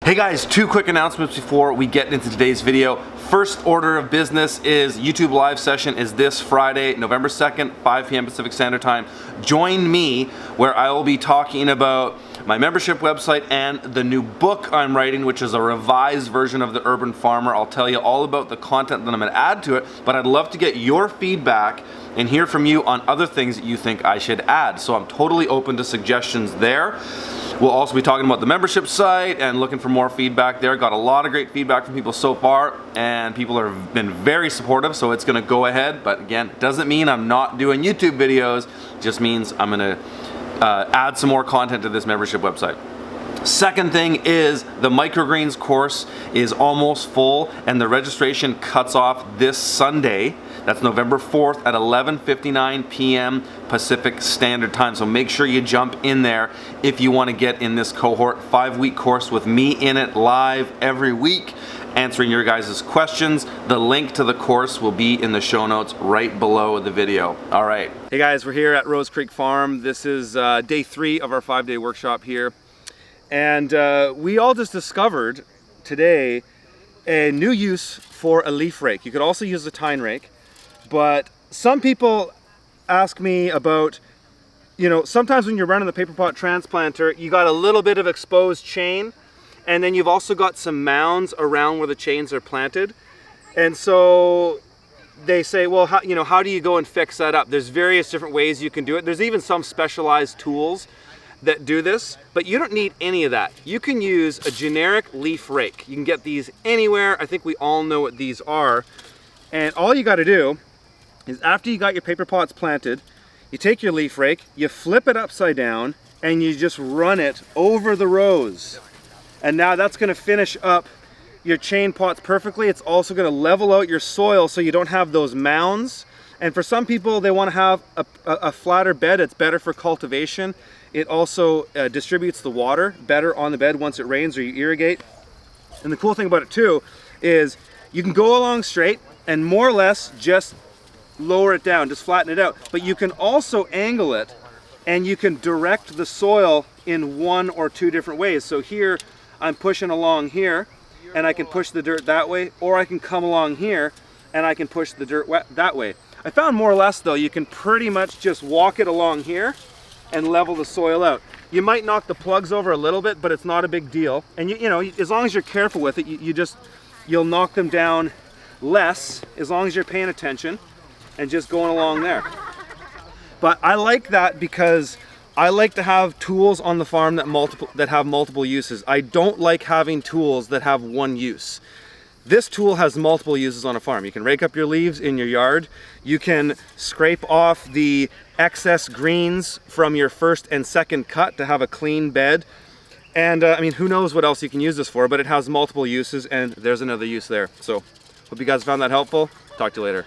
Hey guys, two quick announcements before we get into today's video. First order of business is YouTube live session is this Friday, November 2nd, 5 p.m. Pacific Standard Time. Join me where I will be talking about my membership website and the new book I'm writing, which is a revised version of The Urban Farmer. I'll tell you all about the content that I'm going to add to it, but I'd love to get your feedback and hear from you on other things that you think I should add. So I'm totally open to suggestions there. We'll also be talking about the membership site and looking for more feedback there. Got a lot of great feedback from people so far, and people have been very supportive, so it's gonna go ahead. But again, doesn't mean I'm not doing YouTube videos, just means I'm gonna add some more content to this membership website. Second thing is the Microgreens course is almost full, and the registration cuts off this Sunday. That's November 4th at 11:59 p.m. Pacific Standard Time. So make sure you jump in there if you want to get in this cohort 5-week course with me in it live every week, answering your guys' questions. The link to the course will be in the show notes right below the video. All right. Hey guys, we're here at Rose Creek Farm. This is day 3 of our 5-day workshop here. And we all just discovered today a new use for a leaf rake. You could also use a tine rake. But some people ask me about, sometimes when you're running the paper pot transplanter, you got a little bit of exposed chain, and then you've also got some mounds around where the chains are planted. And so they say, well, how do you go and fix that up? There's various different ways you can do it. There's even some specialized tools that do this, but you don't need any of that. You can use a generic leaf rake. You can get these anywhere. I think we all know what these are. And all you got to do is after you got your paper pots planted, you take your leaf rake, you flip it upside down, and you just run it over the rows. And now that's gonna finish up your chain pots perfectly. It's also gonna level out your soil so you don't have those mounds. And for some people, they wanna have a flatter bed. It's better for cultivation. It also distributes the water better on the bed once it rains or you irrigate. And the cool thing about it too is you can go along straight and more or less just lower it down, just flatten it out. But you can also angle it and you can direct the soil in 1 or 2 different ways. So here I'm pushing along here and I can push the dirt that way, or I can come along here and I can push the dirt that way. I found more or less though, you can pretty much just walk it along here and level the soil out. You might knock the plugs over a little bit, but it's not a big deal. And as long as you're careful with it, you'll knock them down less as long as you're paying attention and just going along there. But I like that because I like to have tools on the farm that have multiple uses. I don't like having tools that have one use. This tool has multiple uses on a farm. You can rake up your leaves in your yard. You can scrape off the excess greens from your first and second cut to have a clean bed. And who knows what else you can use this for, but it has multiple uses, and there's another use there. So hope you guys found that helpful. Talk to you later.